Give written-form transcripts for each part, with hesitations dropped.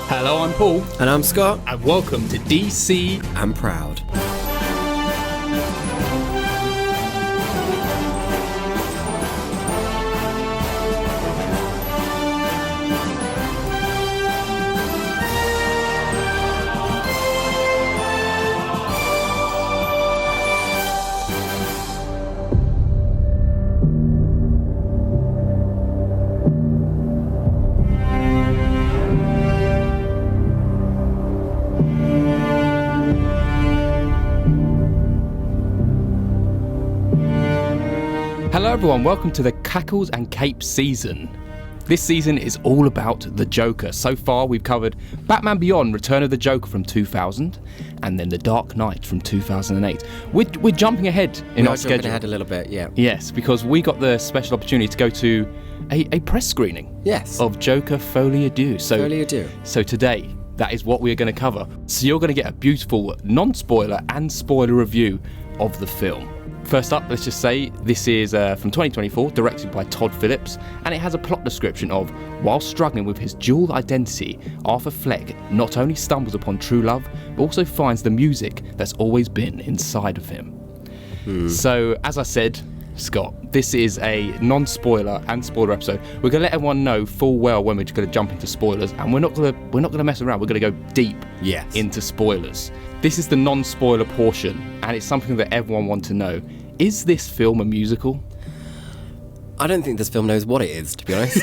Hello, I'm Paul. And I'm Scott. And welcome to DC I'm Proud. Hello everyone, welcome to the Cackles and Capes season. This season is all about the Joker. So far we've covered Batman Beyond, Return of the Joker from 2000, and then The Dark Knight from 2008. We're jumping ahead in our schedule. Jumping ahead a little bit, yeah. Yes, because we got the special opportunity to go to a press screening of Joker Folie, Deux. Folie, Deux. So today, that is what we're going to cover. So you're going to get a beautiful non-spoiler and spoiler review of the film. First up, let's just say this is from 2024, directed by Todd Phillips, and it has a plot description of, while struggling with his dual identity, Arthur Fleck not only stumbles upon true love, but also finds the music that's always been inside of him. So, as I said, Scott, this is a non-spoiler and spoiler episode. We're going to let everyone know full well when we're just going to jump into spoilers, and we're not going to mess around. We're going to go deep into spoilers. This is the non-spoiler portion, and it's something that everyone wants to know. Is this film a musical? I don't think this film knows what it is, to be honest.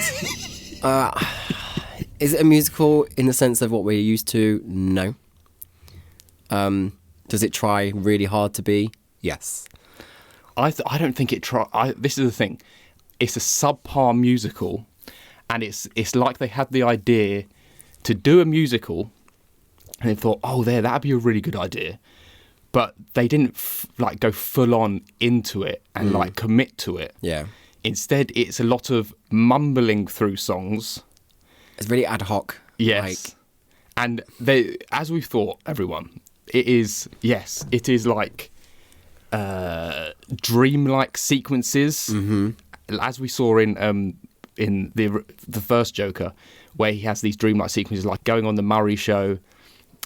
Is it a musical in the sense of what we're used to? No. Does it try really hard to be? Yes. I don't think it this is the thing. It's a subpar musical, and it's like they had the idea to do a musical, and they thought, that'd be a really good idea. But they didn't go full on into it and commit to it. Yeah. Instead, it's a lot of mumbling through songs. It's really ad hoc. Yes. And as we thought, everyone, it is like dreamlike sequences, as we saw in the first Joker, where he has these dreamlike sequences, like going on the Murray show,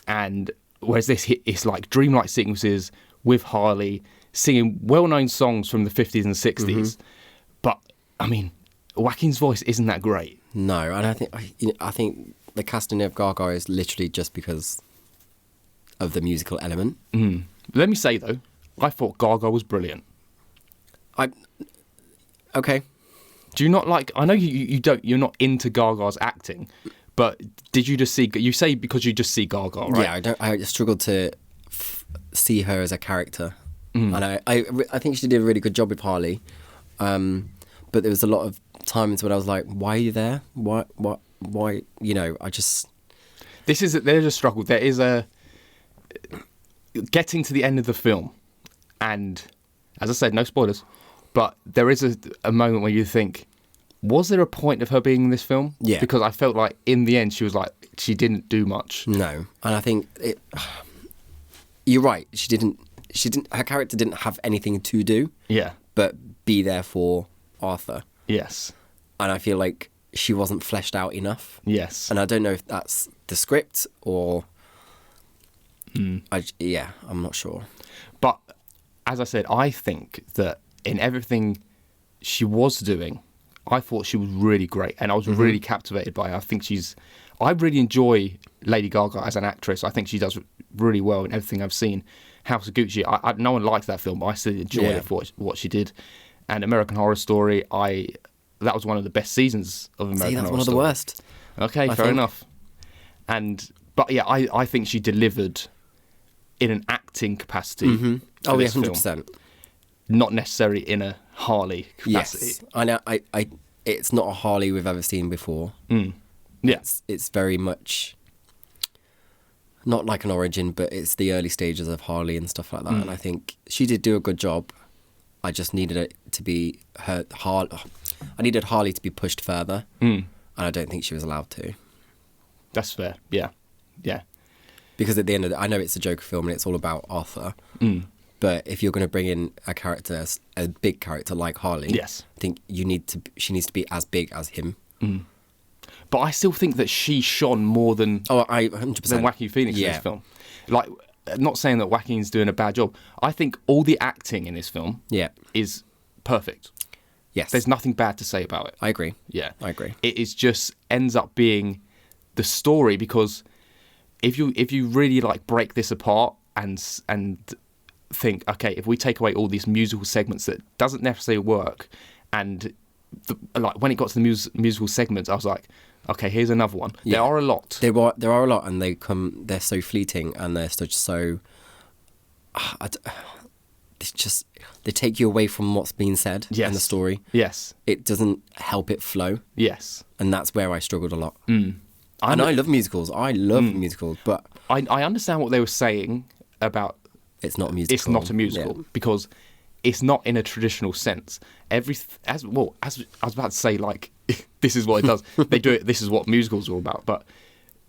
and whereas it's like dreamlike sequences with Harley singing well-known songs from the 50s and 60s. But I mean, Joaquin's voice isn't that great. No, and I think the casting of Gaga is literally just because of the musical element. Let me say though, I thought Gaga was brilliant. Okay. Do you not like? I know you're not into Gaga's acting, but did you just see? You say because you just see Gaga, right? Yeah, I struggled to see her as a character, and I think she did a really good job with Harley, but there was a lot of times when I was like, "Why are you there? Why? You know, I just." There's a struggle. There is a getting to the end of the film, and as I said, no spoilers, but there is a moment where you think, was there a point of her being in this film? Yeah. Because I felt like in the end she didn't do much. No. And I think you're right. She didn't her character didn't have anything to do. Yeah. But be there for Arthur. Yes. And I feel like she wasn't fleshed out enough. Yes. And I don't know if that's the script or I'm not sure. But as I said, I think that in everything she was doing, I thought she was really great, and I was really captivated by her. I really enjoy Lady Gaga as an actress. I think she does really well in everything I've seen. House of Gucci, no one liked that film, but I still enjoyed it for what she did. And American Horror Story, that was one of the best seasons of American Horror Story. That's one of the worst. Okay, fair enough. But yeah, I think she delivered in an acting capacity. Oh, yeah, 100%. Not necessarily in a Harley capacity. Yes, I know. It's not a Harley we've ever seen before. Yeah, it's very much not like an origin, but it's the early stages of Harley and stuff like that. And I think she did do a good job. I just needed it to be I needed Harley to be pushed further, and I don't think she was allowed to. That's fair. Yeah. Because at the end of it, I know it's a Joker film and it's all about Arthur. But if you're going to bring in a character, a big character like Harley, yes, I think she needs to be as big as him. But I still think that she shone more than I 100%. than Joaquin Phoenix in Yeah. this film. Like, not saying that Joaquin's doing a bad job. I think all the acting in this film Yeah. is perfect. Yes. There's nothing bad to say about it. I agree. Yeah, I agree. It is just ends up being the story, because if you really like break this apart and think, okay, if we take away all these musical segments that doesn't necessarily work, and like when it got to the musical segments, I was like, okay, here's another one. Yeah. There are a lot. There are a lot, and they're so fleeting, and they're so. It's just they take you away from what's being said in the story. Yes. It doesn't help it flow. Yes. And that's where I struggled a lot. Mm. I love musicals. I love musicals, but I understand what they were saying about it's not a musical. it's not a musical because it's not in a traditional sense. As I was about to say, like, this is what it does. They do it. This is what musicals are all about. But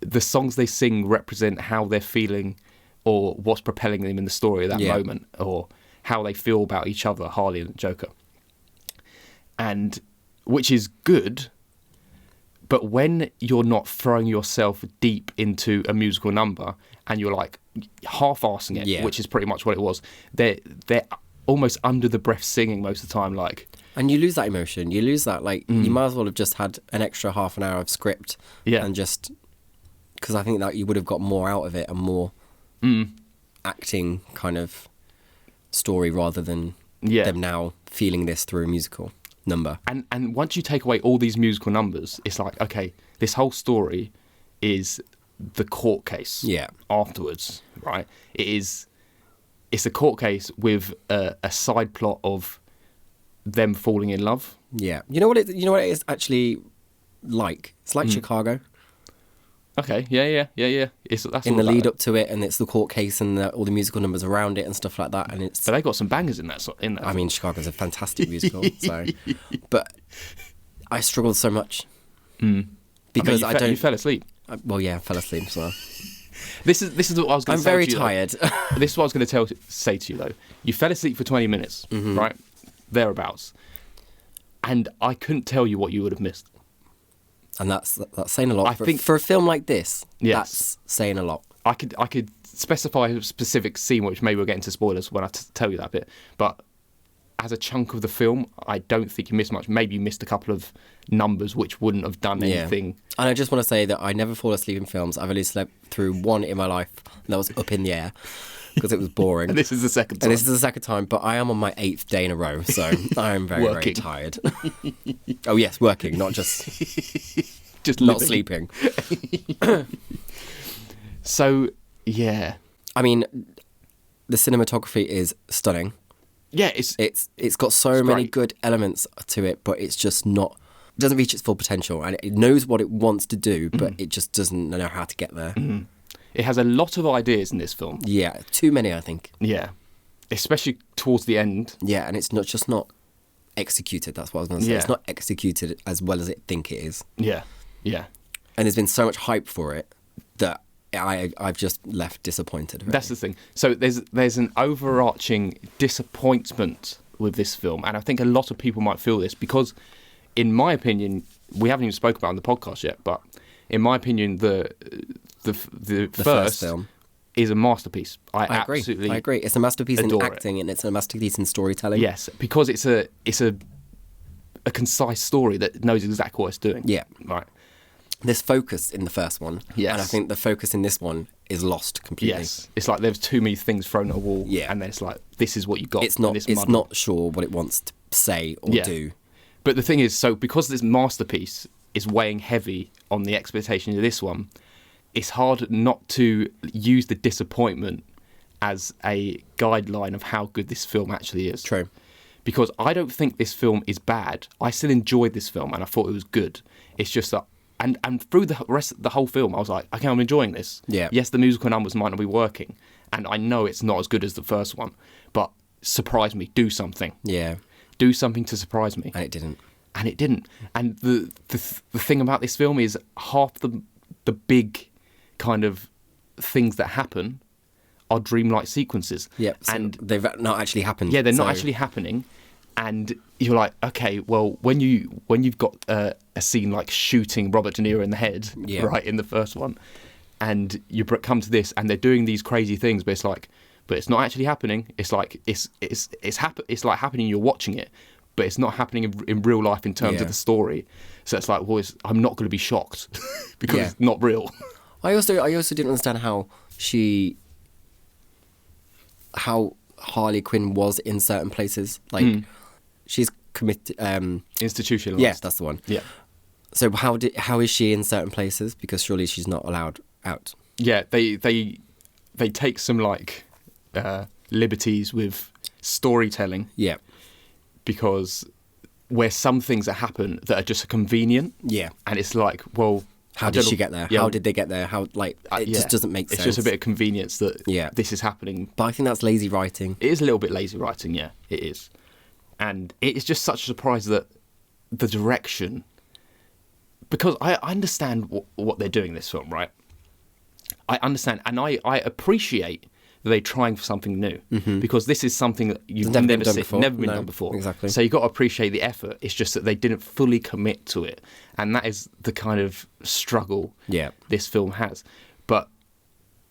the songs they sing represent how they're feeling, or what's propelling them in the story at that moment, or how they feel about each other, Harley and Joker. And which is good. But when you're not throwing yourself deep into a musical number and you're like half-arsing it, which is pretty much what it was, they're almost under the breath singing most of the time, like. And you lose that emotion. You lose that, like, you might as well have just had an extra half an hour of script. Yeah. And just, because I think that you would have got more out of it and more acting kind of story rather than them now feeling this through a musical number. And once you take away all these musical numbers, it's like, okay, this whole story is the court case afterwards, right? It's a court case with a side plot of them falling in love. Yeah. You know what it is actually like? It's like Chicago. Okay, yeah. That's in all the about lead it. up to it, and it's the court case and all the musical numbers around it and stuff like that. And it's. But they got some bangers in that. I mean, Chicago's a fantastic musical. So, but I struggled so much because I don't. You fell asleep. I fell asleep. So this is what I was going to say. I'm very to you, tired. This is what I was going to say to you though. You fell asleep for 20 minutes, right? Thereabouts, and I couldn't tell you what you would have missed. And that's saying a lot. I think for a film like this, yes, that's saying a lot. I could specify a specific scene, which maybe we'll get into spoilers when I tell you that bit. But as a chunk of the film, I don't think you missed much. Maybe you missed a couple of numbers which wouldn't have done anything. And I just want to say that I never fall asleep in films. I've only slept through one in my life, and that was Up in the Air, because it was boring. And this is the second time. But I am on my 8th day in a row, so I am very, very tired. Oh yes, working, not just not sleeping. So, yeah. I mean, the cinematography is stunning. Yeah, it's got so many good elements to it, but it's just not. It doesn't reach its full potential, and it knows what it wants to do, but it just doesn't know how to get there. It has a lot of ideas in this film. Yeah, too many, I think. Yeah, especially towards the end. Yeah, and it's not executed. That's what I was going to say. Yeah. It's not executed as well as it think it is. Yeah. And there's been so much hype for it that I've just left disappointed. Really. That's the thing. So there's an overarching disappointment with this film, and I think a lot of people might feel this because, in my opinion, we haven't even spoken about it on the podcast yet, but in my opinion, the first film is a masterpiece. I agree. absolutely I agree. It's a masterpiece in adore acting, and it's a masterpiece in storytelling. Yes, because it's a concise story that knows exactly what it's doing. Yeah. Right. There's focus in the first one. Yes. And I think the focus in this one is lost completely. Yes. It's like there's too many things thrown at a wall. Yeah. And then it's like, this is what you got. It's not sure what it wants to say or do. But the thing is, so because this masterpiece is weighing heavy on the expectations of this one, it's hard not to use the disappointment as a guideline of how good this film actually is. True. Because I don't think this film is bad. I still enjoyed this film and I thought it was good. It's just that, and through the rest of the whole film, I was like, okay, I'm enjoying this. Yeah. Yes, the musical numbers might not be working, and I know it's not as good as the first one, but surprise me, do something. Yeah. Do something to surprise me. And it didn't. And it didn't. And the thing about this film is half the big kind of things that happen are dreamlike sequences. Yep. So and they've not actually happened. yeah, they're not actually happening. And you're like, okay, well, when you've got a scene like shooting Robert De Niro in the head, right, in the first one, and you come to this, and they're doing these crazy things, but it's not actually happening. It's like it's like happening. You're watching it, but it's not happening in real life in terms of the story. So it's like, well, I'm not going to be shocked because it's not real. I also didn't understand how Harley Quinn was in certain places. Like she's committed Institutionalized. Yes, that's the one. Yeah. So how is she in certain places? Because surely she's not allowed out. Yeah, they take some like liberties with storytelling. Yeah. Because where some things that happen that are just convenient. Yeah. And it's like, well, how did she get there? Yeah, how did they get there? How it just doesn't make sense. It's just a bit of convenience that this is happening. But I think that's lazy writing. It is a little bit lazy writing, yeah, it is. And it is just such a surprise that the direction, because I understand what they're doing in this film, right? I understand, and I appreciate that they're trying for something new, because this is something that you've never been done before. Exactly. So you've got to appreciate the effort. It's just that they didn't fully commit to it, and that is the kind of struggle this film has. But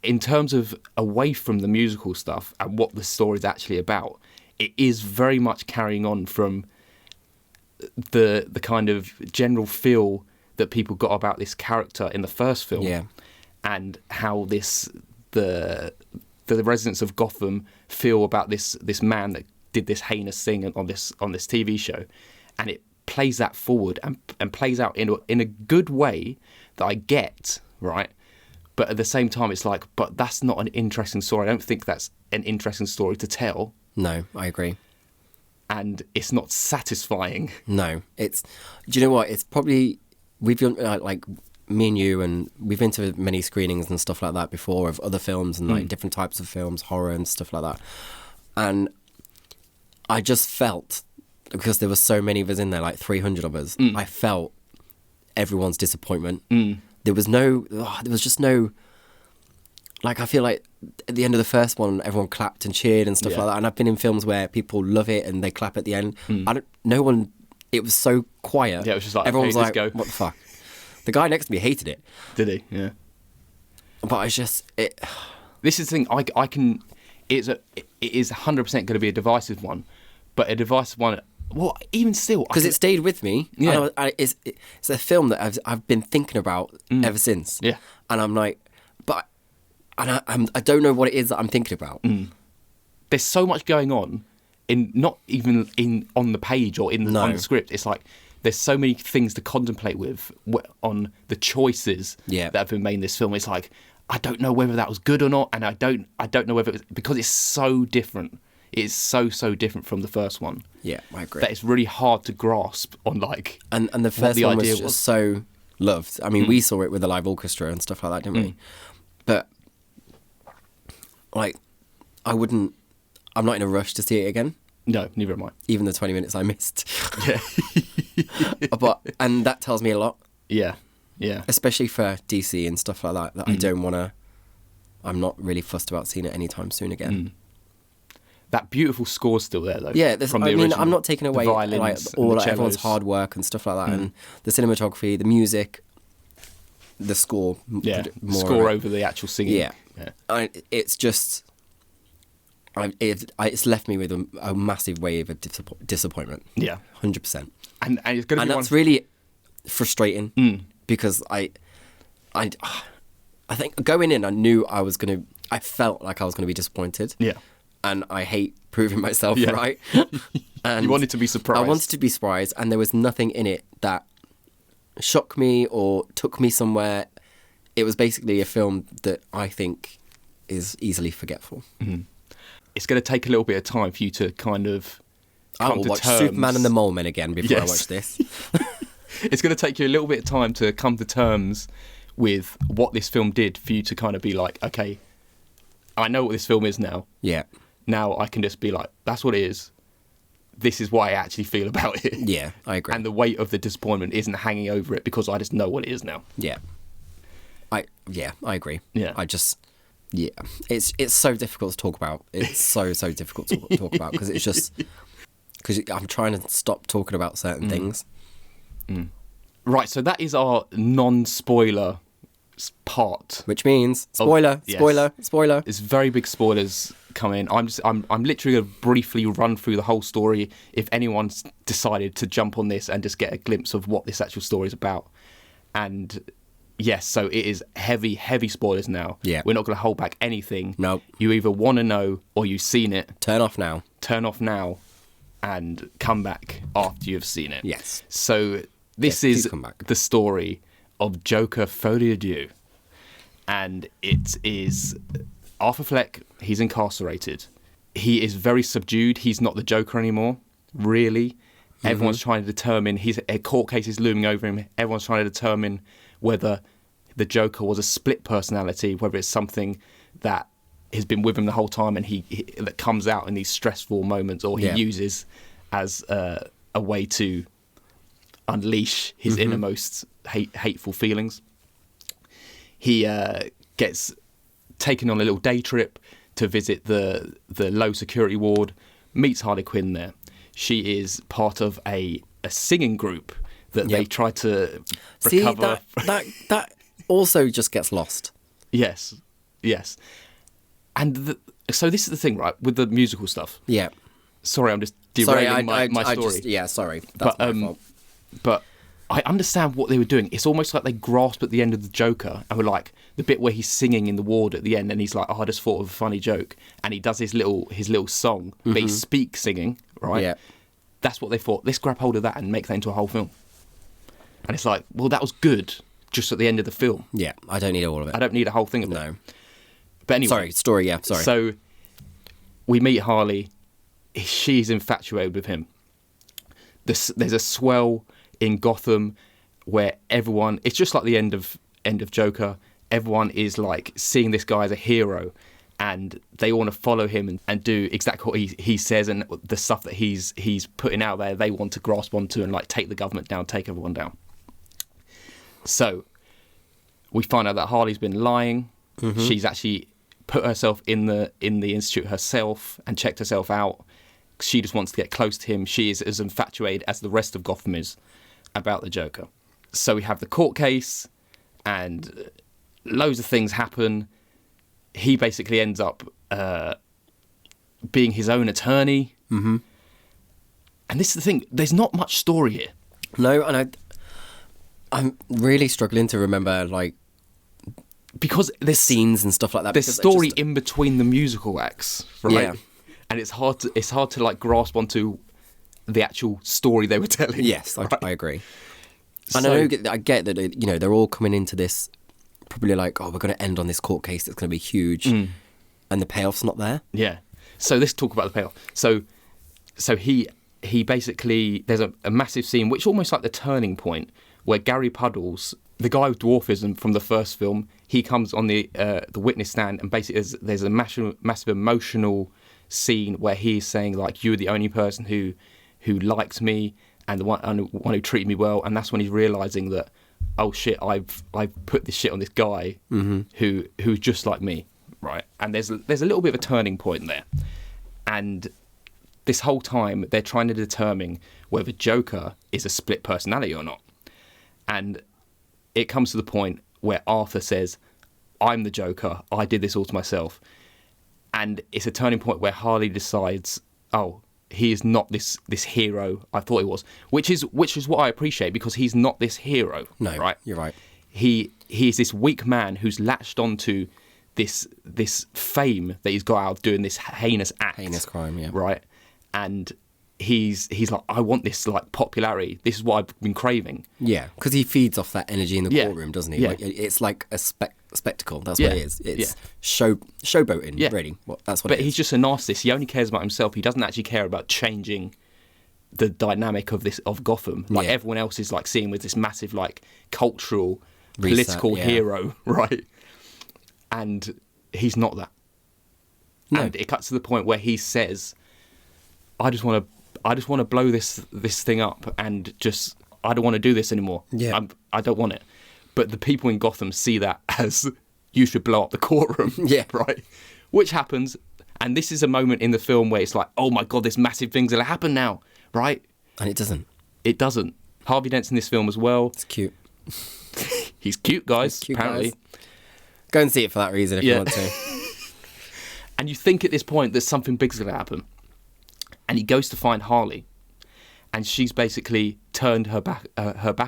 in terms of away from the musical stuff and what the story is actually about, it is very much carrying on from the kind of general feel that people got about this character in the first film, and how the residents of Gotham feel about this man that did this heinous thing on this TV show, and it plays that forward and plays out in a good way that I get, right? But at the same time, it's like, but that's not an interesting story. I don't think that's an interesting story to tell. No, I agree. And it's not satisfying. No, it's. Do you know what? It's probably we've been like me and you, and we've been to many screenings and stuff like that before of other films and like different types of films, horror and stuff like that. And I just felt, because there were so many of us in there, like 300 of us, I felt everyone's disappointment. There was just no. Like, I feel like at the end of the first one, everyone clapped and cheered and stuff like that. And I've been in films where people love it and they clap at the end. It was so quiet. Yeah, it was just like, everyone okay, was like, what the fuck? The guy next to me hated it. Did he? Yeah. But it's just... This is the thing, it is 100% going to be a divisive one, but a divisive one, well, even still... Because it stayed with me. Yeah. It's a film that I've been thinking about ever since. Yeah. And I'm like... I don't know what it is that I'm thinking about. There's so much going on, not even on the page or on the script. It's like there's so many things to contemplate with on the choices that have been made in this film. It's like, I don't know whether that was good or not, and I don't know whether it was, because it's so different. It's so different from the first one. Yeah, I agree. That it's really hard to grasp on like. And the first one was just so loved. I mean, we saw it with the live orchestra and stuff like that, didn't we? But like, I'm not in a rush to see it again. No, neither am I. Even the 20 minutes I missed. Yeah. And that tells me a lot. Yeah, yeah. Especially for DC and stuff like that, I don't want to... I'm not really fussed about seeing it anytime soon again. That beautiful score's still there, though. Yeah, I'm not taking away everyone's hard work and stuff like that, and the cinematography, the music, the score. Yeah, score over the actual singing. Yeah. It's just... it's left me with a massive wave of disappointment. Yeah. 100%. And it's going to be that's really frustrating because I think going in, I felt like I was going to be disappointed. Yeah. And I hate proving myself right. And you wanted to be surprised. I wanted to be surprised, and there was nothing in it that shocked me or took me somewhere. It was basically a film that I think is easily forgetful. It's going to take a little bit of time for you to kind of I will watch Superman and the Mole Men again before I watch this. It's going to take you a little bit of time to come to terms with what this film did for you to kind of be like, okay, I know what this film is now. Yeah. Now I can just be like, that's what it is. This is what I actually feel about it. Yeah, I agree. And the weight of the disappointment isn't hanging over it because I just know what it is now. Yeah. I agree. Yeah. It's so difficult to talk about. It's so difficult to talk about because it's just because I'm trying to stop talking about certain things. Right, so that is our non-spoiler part. Which means spoiler. It's very big spoilers coming. I'm literally going to briefly run through the whole story if anyone's decided to jump on this and just get a glimpse of what this actual story is about. And yes, so it is heavy spoilers now. Yeah. We're not going to hold back anything. Nope. You either want to know or you've seen it. Turn off now. And come back after you've seen it. Yes. So this Yes, is please come back. the story of Joker Folie Deux. And it is Arthur Fleck, he's incarcerated. He is very subdued. He's not the Joker anymore, really. Everyone's trying to determine, a court case is looming over him. Everyone's trying to determine whether the Joker was a split personality, whether it's something that has been with him the whole time and he that comes out in these stressful moments, or he uses as a way to unleash his innermost hateful feelings. He gets taken on a little day trip to visit the low security ward, meets Harley Quinn there. She is part of a singing group that they try to recover. See, that also just gets lost. Yes. And so this is the thing, right, with the musical stuff. Yeah. Sorry, I'm just derailing my story. Sorry. That's my fault. But I understand what they were doing. It's almost like they grasp at the end of the Joker and were like, the bit where he's singing in the ward at the end and he's like, I just thought of a funny joke. And he does his little song, but he speaks singing, right? Yeah. That's what they thought. Let's grab hold of that and make that into a whole film. And it's like, well, that was good just at the end of the film. Yeah, I don't need all of it. I don't need a whole thing of it. No. But anyway. Sorry. So we meet Harley. She's infatuated with him. There's a swell in Gotham where everyone, it's just like the end of Joker. Everyone is like seeing this guy as a hero and they want to follow him and do exactly what he says, and the stuff that he's putting out there, they want to grasp onto and like take the government down, take everyone down. So we find out that Harley's been lying. She's actually put herself in the institute herself and checked herself out. She just wants to get close to him. She is as infatuated as the rest of Gotham is about the Joker. So we have the court case and loads of things happen. He basically ends up being his own attorney. And this is the thing, there's not much story here. No, and I'm really struggling to remember, like, because there's scenes and stuff like that. There's story in between the musical acts, right? Yeah. And it's hard to like grasp onto the actual story they were telling. Yes, right? I agree. And I get that, you know, they're all coming into this probably like, oh, we're going to end on this court case that's going to be huge, and the payoff's not there. Yeah. So let's talk about the payoff. So he basically, there's a massive scene, which is almost like the turning point, where Gary Puddles, the guy with dwarfism from the first film, he comes on the witness stand, and basically there's a massive emotional scene where he's saying like, you're the only person who liked me and the one who treated me well, and that's when he's realizing that, oh shit, I've put this shit on this guy who's just like me, right? And there's a little bit of a turning point there, and this whole time they're trying to determine whether Joker is a split personality or not, and it comes to the point where Arthur says, I'm the Joker, I did this all to myself. And it's a turning point where Harley decides, oh, he is not this hero I thought he was, which is what I appreciate, because he's not this hero. No, right? You're right. He is this weak man who's latched onto this fame that he's got out of doing this heinous crime, yeah. Right, and he's like, I want this like popularity. This is what I've been craving. Yeah, because he feeds off that energy in the courtroom, doesn't he? Yeah. Like, it's like a spectacle. That's what it is. It's showboating, really. That's what it is. But he's just a narcissist. He only cares about himself. He doesn't actually care about changing the dynamic of Gotham. Like everyone else is like seeing with this massive like cultural, political hero, right? And he's not that. No. And it cuts to the point where he says, I just want to blow this thing up, and just, I don't want to do this anymore. Yeah. I don't want it. But the people in Gotham see that as, you should blow up the courtroom. Yeah. Right? Which happens, and this is a moment in the film where it's like, oh my God, this massive thing's going to happen now. right? And it doesn't. It doesn't. Harvey Dent's in this film as well. It's cute. He's cute, guys, He's cute, apparently. guys. Go and see it for that reason if you want to. And you think at this point that something big's going to happen. And he goes to find Harley. And she's basically turned her back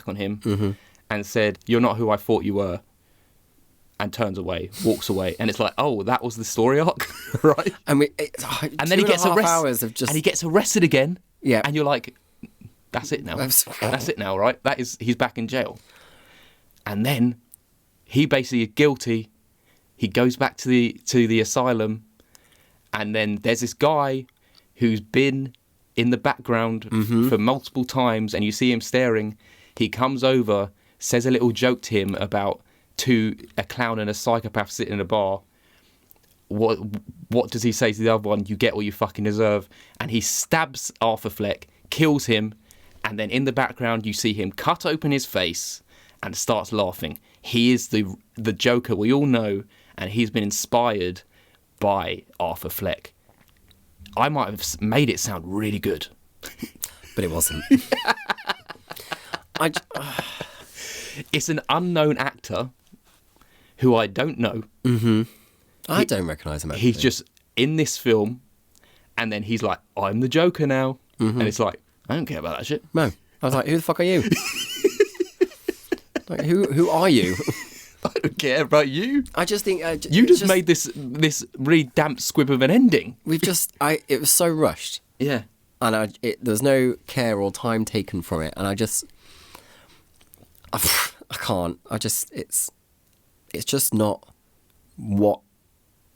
on him and said, "You're not who I thought you were." And turns away, walks away. And it's like, oh, that was the story arc, right? I mean, and then he gets arrested. Hours of just... And he gets arrested again. Yeah. And you're like, that's it now. That's it now, right? He's back in jail. And then he basically is guilty. He goes back to the asylum. And then there's this guy who's been in the background for multiple times, and you see him staring. He comes over, says a little joke to him about a clown and a psychopath sitting in a bar. What does he say to the other one? You get what you fucking deserve. And he stabs Arthur Fleck, kills him, and then in the background you see him cut open his face and starts laughing. He is the Joker we all know, and he's been inspired by Arthur Fleck. I might have made it sound really good. But it wasn't. It's an unknown actor who I don't know. I don't recognise him. Actually. He's just in this film, and then he's like, "I'm the Joker now," and it's like, I don't care about that shit. No, I was like, "Who the fuck are you? Like, who are you?" I don't care about you. I just think you just made this really damp squib of an ending. It was so rushed. Yeah, and there was no care or time taken from it, and I can't. It's just not what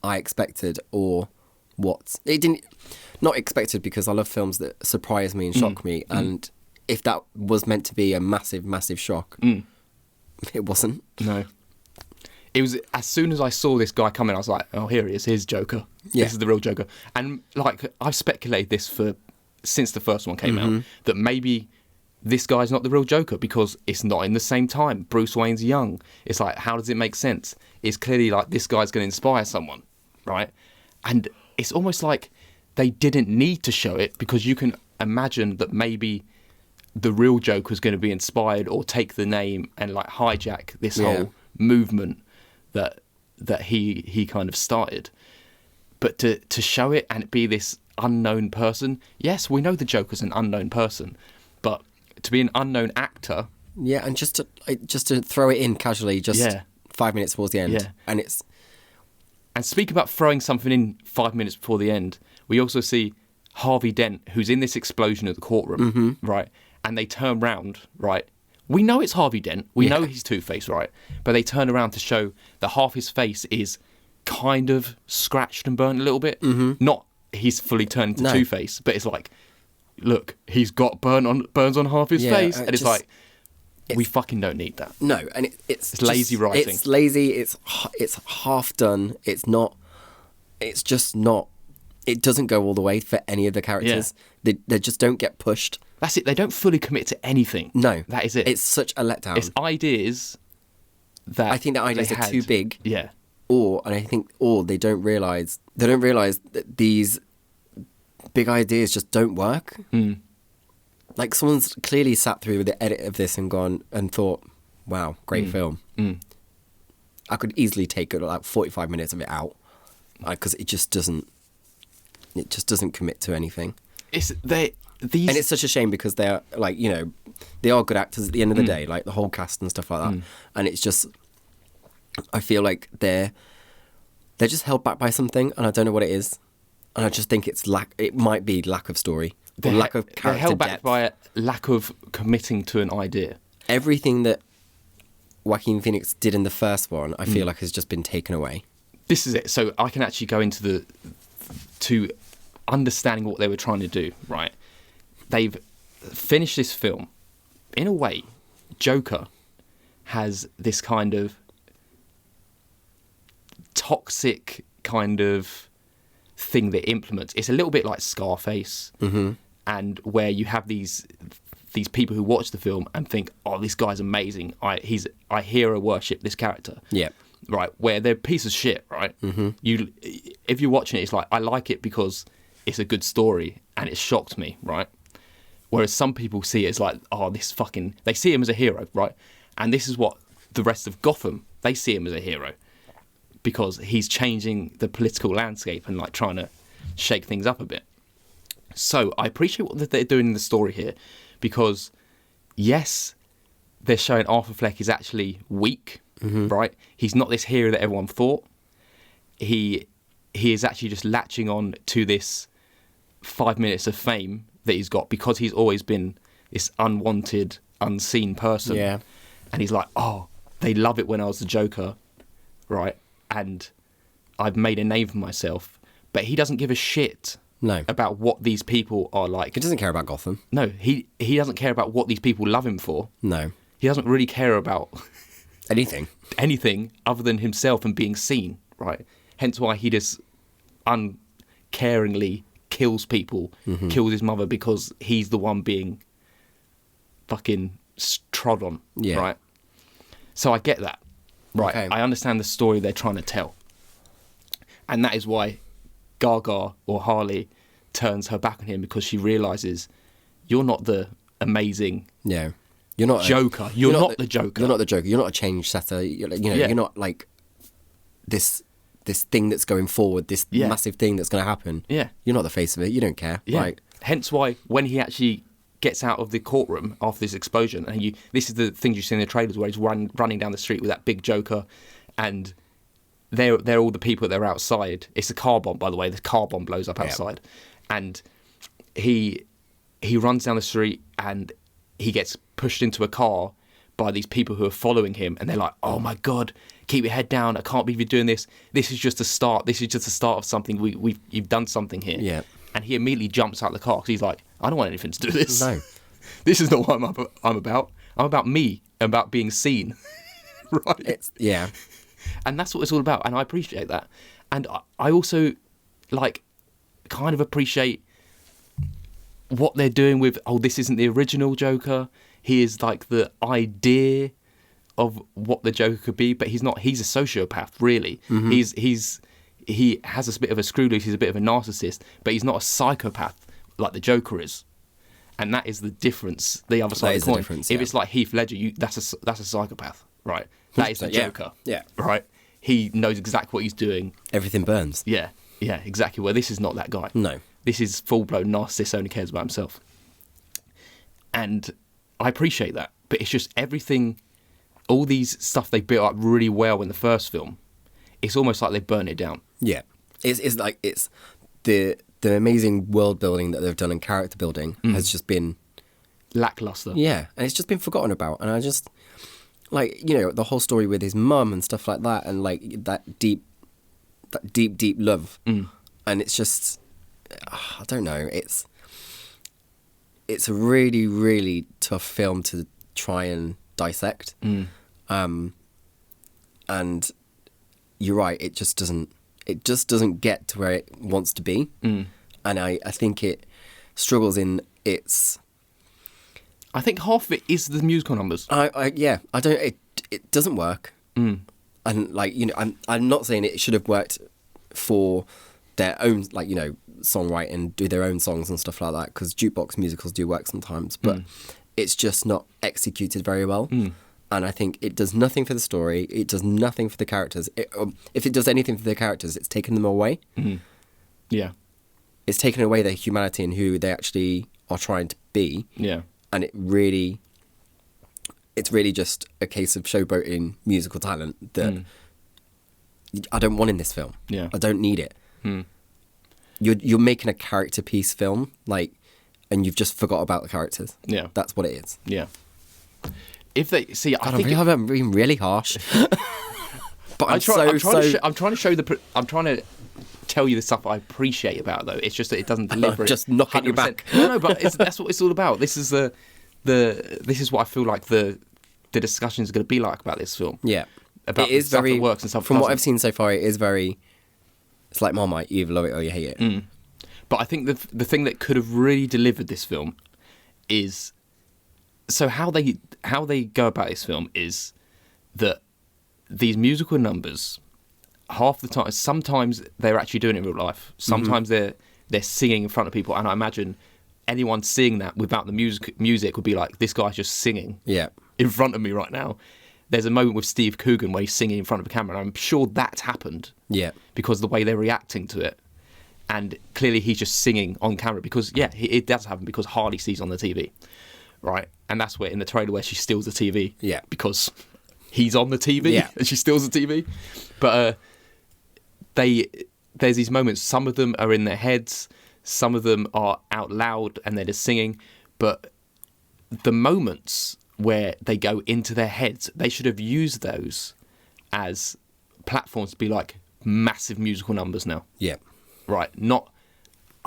I expected, or what it didn't. Not expected, because I love films that surprise me and shock me, and if that was meant to be a massive, massive shock, it wasn't. No. It was, as soon as I saw this guy come in, I was like, oh, here he is, here's Joker. Yeah. This is the real Joker. And like, I've speculated this since the first one came out, that maybe this guy's not the real Joker because it's not in the same time. Bruce Wayne's young. It's like, how does it make sense? It's clearly like this guy's going to inspire someone, right? And it's almost like they didn't need to show it, because you can imagine that maybe the real Joker's going to be inspired or take the name and like hijack this whole movement that he kind of started. But to show it and it be this unknown person, yes, we know the Joker's an unknown person, but to be an unknown actor, and just to throw it in casually, 5 minutes towards the end, and speak about throwing something in 5 minutes before the end. We also see Harvey Dent, who's in this explosion at the courtroom, right? And they turn round, right? We know it's Harvey Dent. We know he's Two-Face, right? But they turn around to show that half his face is kind of scratched and burnt a little bit. Not he's fully turned into Two-Face, but it's like, look, he's got burns on half his face. And it's like, we fucking don't need that. No, and it's lazy writing. It's lazy. It's half done. It's not. It's just not. It doesn't go all the way for any of the characters. They just don't get pushed. That's it. They don't fully commit to anything. No, that is it. It's such a letdown. It's ideas that I think the ideas are too big. Yeah. Or they don't realise that these big ideas just don't work. Like, someone's clearly sat through the edit of this and gone and thought, wow, great film. I could easily take like 45 minutes of it out, because it just doesn't commit to anything. And it's such a shame, because they're like, they are good actors at the end of the day, like the whole cast and stuff like that. And it's just, I feel like they're just held back by something, and I don't know what it is. And I just think it might be lack of story. Or lack of character. They're held back by a lack of committing to an idea. Everything that Joaquin Phoenix did in the first one, I feel like has just been taken away. This is it. So I can actually go into to understanding what they were trying to do, right? They've finished this film. In a way, Joker has this kind of toxic kind of thing that implements. It's a little bit like Scarface, and where you have these people who watch the film and think, oh, this guy's amazing. I hero worship this character. Yeah. Right, where they're a piece of shit, right? If you're watching it, it's like, I like it because it's a good story and it shocked me, right? Whereas some people see it as like, oh, they see him as a hero, right? And this is what the rest of Gotham, they see him as a hero because he's changing the political landscape and like trying to shake things up a bit. So I appreciate what they're doing in the story here because, yes, they're showing Arthur Fleck is actually weak, right? He's not this hero that everyone thought. He is actually just latching on to this 5 minutes of fame that he's got because he's always been this unwanted, unseen person. Yeah. And he's like, oh, they love it when I was the Joker, right? And I've made a name for myself. But he doesn't give a shit about what these people are like. He doesn't care about Gotham. No, he doesn't care about what these people love him for. No. He doesn't really care about anything other than himself and being seen, right? Hence why he just uncaringly kills people, kills his mother because he's the one being fucking trod on, right? So I get that, right? Okay. I understand the story they're trying to tell. And that is why Gaga or Harley turns her back on him because she realises you're not the amazing you're not Joker. You're not the Joker. You're not the Joker. You're not a change setter. You're not like this thing that's going forward, this massive thing that's going to happen. Yeah. You're not the face of it. You don't care. Yeah. Right? Hence why when he actually gets out of the courtroom after this explosion, and this is the things you see in the trailers where he's running down the street with that big Joker, and they're all the people that are outside. It's a car bomb, by the way. The car bomb blows up outside, and he runs down the street and he gets pushed into a car by these people who are following him, and they're like, oh my God, keep your head down, I can't believe you're doing this. This is just a start. This is just the start of something. You've done something here. Yeah. And he immediately jumps out of the car because he's like, I don't want anything to do with this. No. This is not what I'm about. I'm about me, about being seen. Right? And that's what it's all about, and I appreciate that. And I also, kind of appreciate what they're doing with, this isn't the original Joker. He is like the idea of what the Joker could be, but he's not. He's a sociopath, really. He has a bit of a screw loose. He's a bit of a narcissist, but he's not a psychopath like the Joker is. And that is the difference. The other side of the coin. If it's like Heath Ledger, that's a psychopath, right? That is the Joker. Yeah. Right. He knows exactly what he's doing. Everything burns. Yeah. Yeah. Exactly. Well, this is not that guy. No. This is full-blown narcissist. Only cares about himself. And I appreciate that, but it's just everything. All these stuff they built up really well in the first film. It's almost like they burn it down. Yeah. It's like it's the amazing world building that they've done and character building has just been lackluster. Yeah, and it's just been forgotten about. And I just the whole story with his mum and stuff like that, and that deep love. And it's just I don't know. It's a really, really tough film to try and dissect. And you're right, it just doesn't get to where it wants to be. And I think it struggles in its... I think half of it is the musical numbers. It doesn't work. And I'm not saying it should have worked for their own, songwriting, do their own songs and stuff like that, because jukebox musicals do work sometimes, but it's just not executed very well. And I think it does nothing for the story. It does nothing for the characters. If it does anything for the characters, it's taken them away. Yeah. It's taken away their humanity and who they actually are trying to be. Yeah. And it's really just a case of showboating musical talent that I don't want in this film. Yeah. I don't need it. You're making a character piece film, and you've just forgot about the characters. Yeah. That's what it is. Yeah. If they see, I'm being really harsh. But I'm trying to tell you the stuff I appreciate about it, though. It's just that it doesn't deliver. Just knocking you back. No, but that's what it's all about. This is this is what I feel like the discussion is going to be like about this film. Yeah, about it is stuff that works and stuff. From what I've seen so far, it is very. It's like Marmite. You either love it or you hate it. But I think the thing that could have really delivered this film is. So how they go about this film is that these musical numbers, half the time, sometimes they're actually doing it in real life. Sometimes they're singing in front of people, and I imagine anyone seeing that without the music would be like, this guy's just singing Yeah. in front of me right now. There's a moment with Steve Coogan where he's singing in front of a camera, and I'm sure that's happened. Yeah. Because of the way they're reacting to it. And clearly he's just singing on camera because, it does happen because Harley sees on the TV, right? And that's where, in the trailer, where she steals the TV. Yeah. Because he's on the TV and she steals the TV. But there's these moments, some of them are in their heads, some of them are out loud and they're just singing. But the moments where they go into their heads, they should have used those as platforms to be like massive musical numbers now. Yeah. Right, not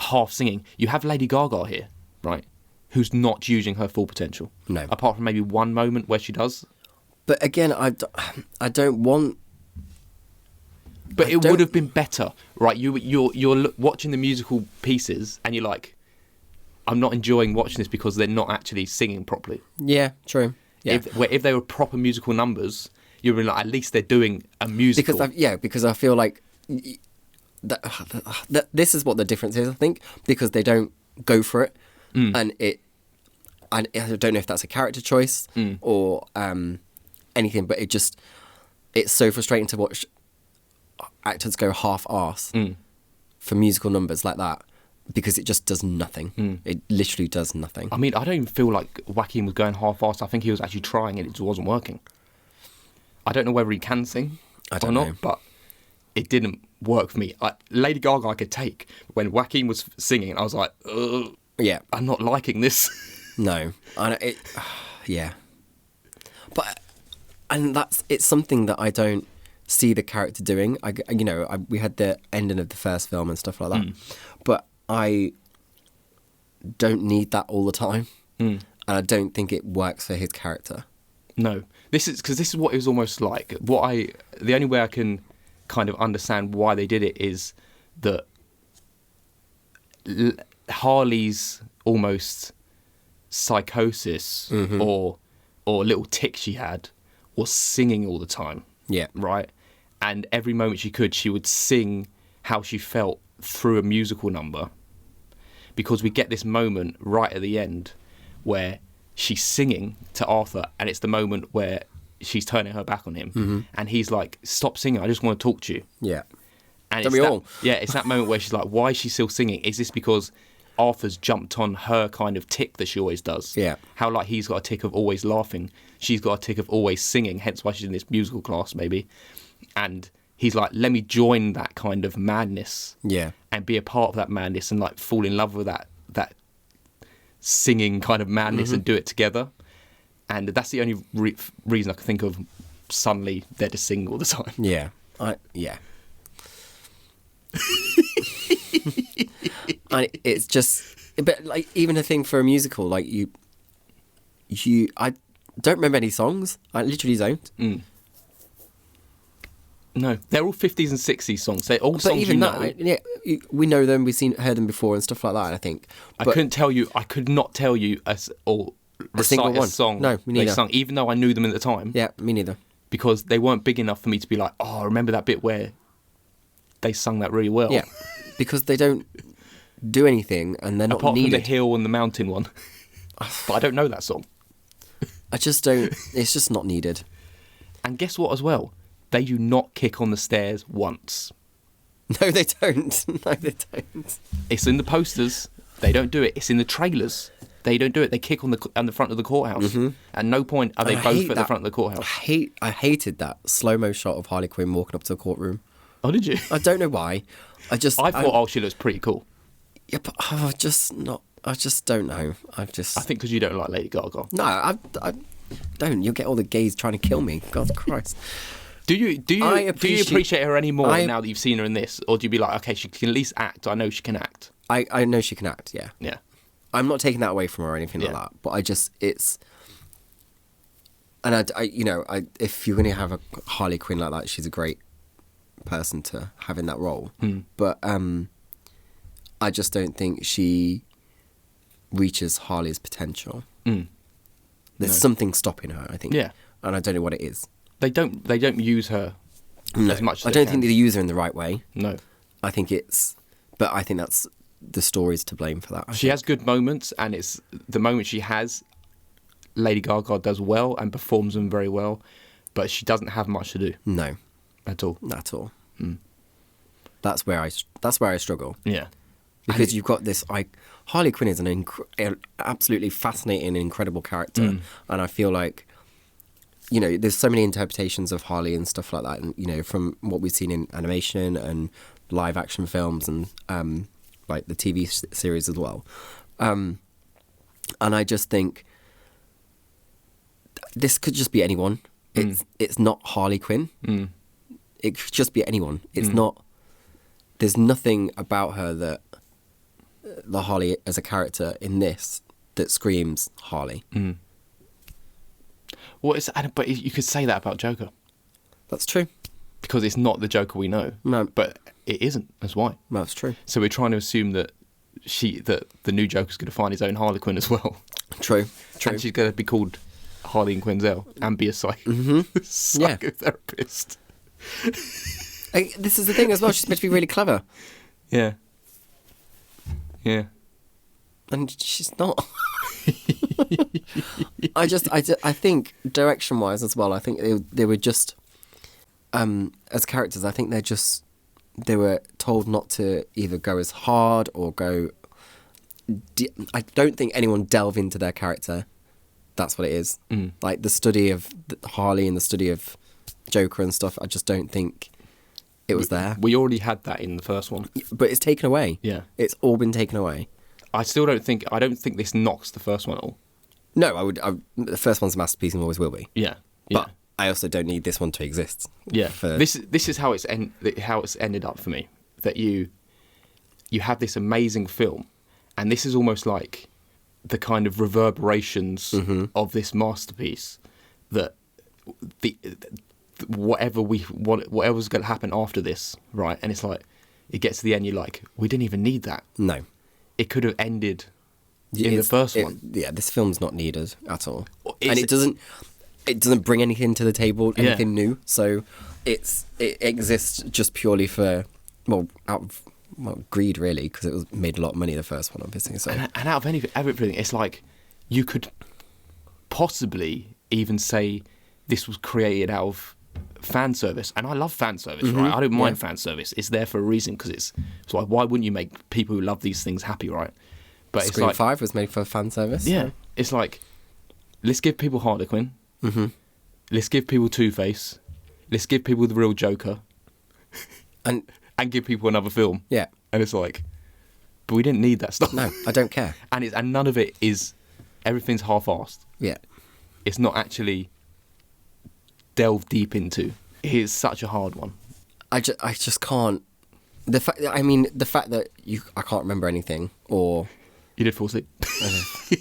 half singing. You have Lady Gaga here, right, who's not using her full potential. No. Apart from maybe one moment where she does. But again, I don't want... But it would have been better, right? You're watching the musical pieces and you're like, I'm not enjoying watching this because they're not actually singing properly. Yeah, true. Yeah. If they were proper musical numbers, you'd be like, at least they're doing a musical. Because I feel like... That this is what the difference is, I think, because they don't go for it, and I don't know if that's a character choice or anything, but it's so frustrating to watch actors go half-arse for musical numbers like that, because it just does nothing. It literally does nothing. I mean, I don't even feel like Joaquin was going half-assed. I think he was actually trying and it just wasn't working. I don't know whether he can sing or not, but it didn't work for me. Lady Gaga I could take. When Joaquin was singing, I was like, ugh, yeah, I'm not liking this. No, yeah, but it's something that I don't see the character doing. We had the ending of the first film and stuff like that, but I don't need that all the time, and I don't think it works for his character. No, this is what it was almost like. The only way I can kind of understand why they did it is that Harley's almost psychosis or little tick she had was singing all the time. Yeah. Right? And every moment she could, she would sing how she felt through a musical number, because we get this moment right at the end where she's singing to Arthur, and it's the moment where she's turning her back on him, and he's like, stop singing, I just want to talk to you. Yeah. And it's that moment where she's like, why is she still singing? Is this because Arthur's jumped on her kind of tick that she always does? Yeah. How like he's got a tick of always laughing, she's got a tick of always singing, hence why she's in this musical class maybe. And he's like, let me join that kind of madness. Yeah. And be a part of that madness and like fall in love with that singing kind of madness and do it together. And that's the only reason I can think of. Suddenly they're just singing all the time. Yeah. It's just, but like even a thing for a musical, like I don't remember any songs. I literally don't. No, they're all 50s and 60s songs. They're all but songs even you that, know. We know them. Heard them before and stuff like that. I think. I could not tell you a single one. Song no, me neither. they sung, even though I knew them at the time. Yeah, me neither. Because they weren't big enough for me to be like, oh, I remember that bit where they sung that really well. Yeah, because they don't do anything and they're not apart needed. From the hill and the mountain one. But I don't know that song. I just don't. It's just not needed. And guess what as well? They do not kick on the stairs once. No, they don't. No, they don't. It's in the posters. They don't do it. It's in the trailers. They don't do it. They kick on the front of the courthouse. At no point are they both at the front of the courthouse. I hated that slow-mo shot of Harley Quinn walking up to the courtroom. Oh, did you? I don't know why. I thought she looks pretty cool. Yeah, but I just don't know. I think because you don't like Lady Gaga. No, I don't. You'll get all the gays trying to kill me. God Christ. Do you appreciate her any more now that you've seen her in this, or do you be like, okay, she can at least act? I know she can act. I know she can act. Yeah. Yeah. I'm not taking that away from her or anything like that, but if you're going to have a Harley Quinn like that, she's a great person to have in that role. But I just don't think she reaches Harley's potential. There's something stopping her, I think. Yeah. And I don't know what it is. They don't use her as much as I don't think they use her in the right way. No. I think that's the story's to blame for that. She has good moments, and it's the moment she has, Lady Gaga does well and performs them very well, but she doesn't have much to do. No, at all. At all. That's where I struggle. Yeah, because you've got this. Harley Quinn is an absolutely fascinating, incredible character, and I feel like, you know, there's so many interpretations of Harley and stuff like that, and you know, from what we've seen in animation and live action films and like the TV series as well, and I just think this could just be anyone. It's not Harley Quinn. It could just be anyone. It's not. There's nothing about her that the Harley as a character in this that screams Harley. Well, but you could say that about Joker. That's true. Because it's not the Joker we know. No. But it isn't. That's why. That's true. So we're trying to assume that the new Joker's going to find his own Harley Quinn as well. True. And she's going to be called Harley and Quinzel and be a psychotherapist. This is the thing as well. She's meant to be really clever. Yeah. And she's not. I think direction-wise as well, I think they were just, as characters, I think they were told not to either go as hard or go... I don't think anyone delve into their character. That's what it is. Like the study of Harley and the study of Joker and stuff, I just don't think it was there. We already had that in the first one. But it's taken away. Yeah. It's all been taken away. I don't think this knocks the first one at all. No, the first one's a masterpiece and always will be. Yeah. But I also don't need this one to exist. Yeah. This is how it's ended up for me. That you have this amazing film, and this is almost like the kind of reverberations of this masterpiece, that whatever's going to happen after this, right? And it's like, it gets to the end, you're like, we didn't even need that. No. It could have ended in the first one. Yeah, this film's not needed at all. And it doesn't bring anything to the table, anything new. So it exists just purely for, greed, really, because it was made a lot of money, the first one, obviously. So. And out of everything, it's like, you could possibly even say this was created out of fan service, and I love fan service, right? I don't mind fan service. It's there for a reason, because it's like, why wouldn't you make people who love these things happy, right? But Scream it's like 5 was made for fan service. Yeah, so. It's like, let's give people Harley Quinn. Let's give people Two-Face. Let's give people the real Joker, and give people another film. Yeah, and it's like, but we didn't need that stuff. No, I don't care. And none of it is. Everything's half-assed. Yeah, it's not actually delve deep into. It is such a hard one. I just can't. The fact that I can't remember anything, or you did fall asleep.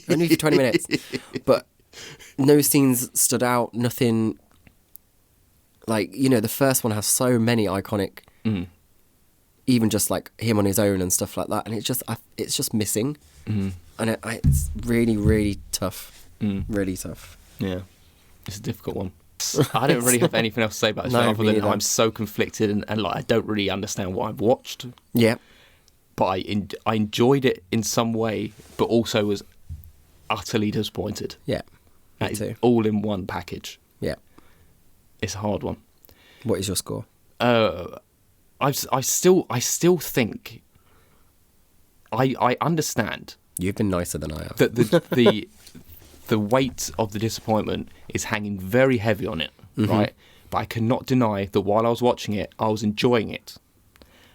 Only for 20 minutes, but no scenes stood out. Nothing. Like, you know, the first one has so many iconic, even just like him on his own and stuff like that, and it's just missing, and it's really, really tough. Really tough. Yeah, it's a difficult one. I don't really have anything else to say about this film, other than I'm so conflicted and like I don't really understand what I've watched. Yeah. But I enjoyed it in some way, but also was utterly disappointed. Yeah. That is all in one package. Yeah. It's a hard one. What is your score? I still think I understand. You've been nicer than I have. That the weight of the disappointment is hanging very heavy on it, right? But I cannot deny that while I was watching it, I was enjoying it.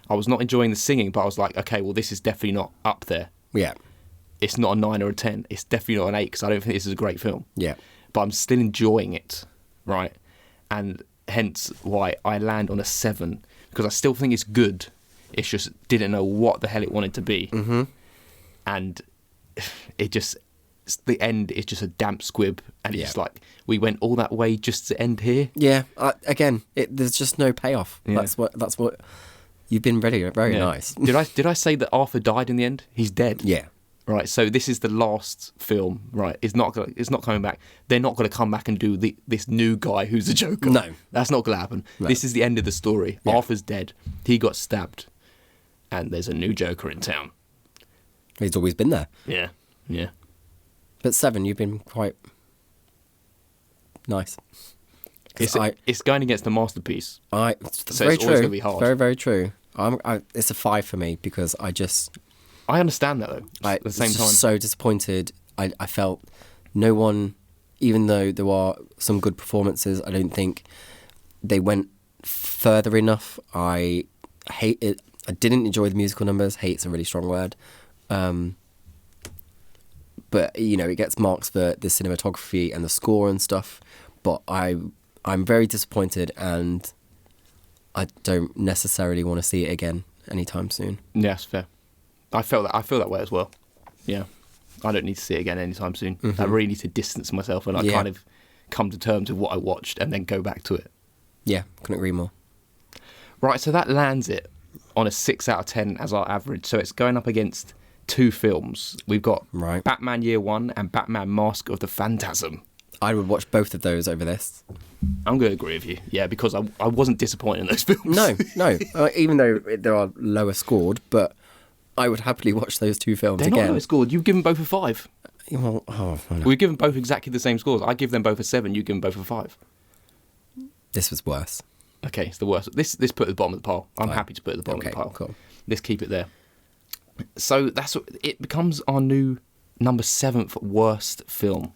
I was not enjoying the singing, but I was like, okay, well, this is definitely not up there. Yeah. It's not a 9 or a 10. It's definitely not an 8, because I don't think this is a great film. Yeah. But I'm still enjoying it, right? And hence why I land on a 7, because I still think it's good. It's just didn't know what the hell it wanted to be. And it just... the end is just a damp squib, and it's just like, we went all that way just to end here. Yeah, there's just no payoff. Yeah. That's what you've been very nice. Did I say that Arthur died in the end? He's dead. Yeah. Right. So this is the last film. Right. It's not coming back. They're not going to come back and do this new guy who's the Joker. No, that's not going to happen. No. This is the end of the story. Yeah. Arthur's dead. He got stabbed, and there's a new Joker in town. He's always been there. Yeah, yeah. But 7, you've been quite nice. It's going against the masterpiece. It's So very it's true. always gonna be hard. Very, very true. It's a 5 for me because I understand that though. At the same was time, just so disappointed. I felt no one, even though there are some good performances, I don't think they went further enough. I hate it. I didn't enjoy the musical numbers. Hate's a really strong word. But, you know, it gets marks for the cinematography and the score and stuff. But I'm very disappointed, and I don't necessarily want to see it again anytime soon. yeah, that's fair. I feel that way as well. Yeah, I don't need to see it again anytime soon. I really need to distance myself and kind of come to terms with what I watched and then go back to it. Yeah, couldn't agree more. Right, so that lands it on a 6 out of 10 as our average. So it's going up against 2 films. We've got Batman Year One and Batman Mask of the Phantasm. I would watch both of those over this. I'm going to agree with you, yeah, because I wasn't disappointed in those films. No. Even though they are lower scored, but I would happily watch those 2 films They're again. not lower scored. You've given both a 5. Well, I know. We've given both exactly the same scores. I give them both a 7. You give them both a 5. This was worse. Okay, it's the worst. This put it at the bottom of the pile. I'm happy to put it at the bottom of the pile. Cool. Let's keep it there. So it becomes our new number 7th worst film,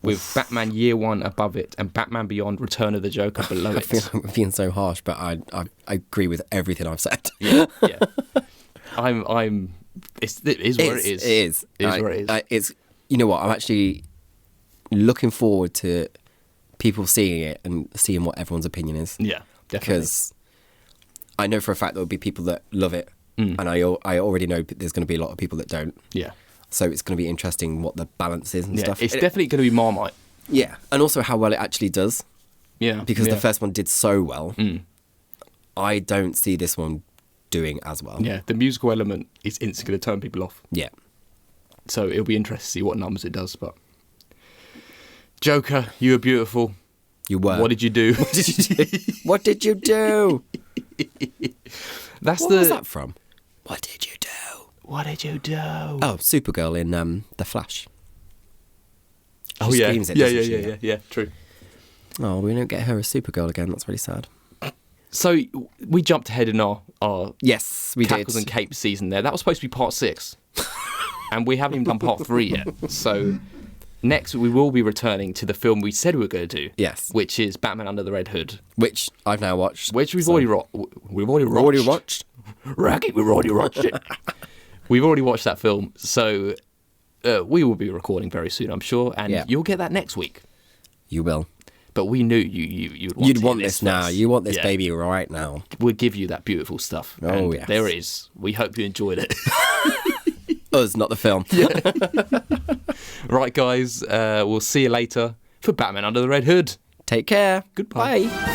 with Batman Year One above it and Batman Beyond: Return of the Joker below it. I'm being so harsh, but I agree with everything I've said. Yeah. It is where it is. It is. It is where it is. It's. You know what? I'm actually looking forward to people seeing it and seeing what everyone's opinion is. Yeah, definitely. Because I know for a fact there will be people that love it, and I already know there's going to be a lot of people that don't. Yeah. So it's going to be interesting what the balance is and stuff. It's definitely going to be Marmite. Yeah, and also how well it actually does. Yeah. Because the first one did so well. I don't see this one doing as well. Yeah, the musical element is instantly going to turn people off. Yeah. So it'll be interesting to see what numbers it does. But Joker, you were beautiful. You were. What did you do? What did you do? What did you do? What was that from? What did you do? What did you do? Oh, Supergirl in The Flash. She She yeah. screams it, Yeah, doesn't she? yeah, true. Oh, we don't get her as Supergirl again. That's really sad. So we jumped ahead in our Yes, we Cackles did. and Capes season there. That was supposed to be part 6. And we haven't even done part 3 yet. So next we will be returning to the film we said we were going to do. Yes. Which is Batman Under the Red Hood. Which I've now watched. Which we've so- already watched. Raggy, we've already watched it. We've already watched that film. So we will be recording very soon, I'm sure. And you'll get that next week. You will. But we knew you'd You'd want this now. first. You want this Yeah. baby right now. We'll give you that beautiful stuff. Oh, And yes. there it is. We hope you enjoyed it. Us, not the film. Right, guys, we'll see you later for Batman Under the Red Hood. Take care. Goodbye. Bye.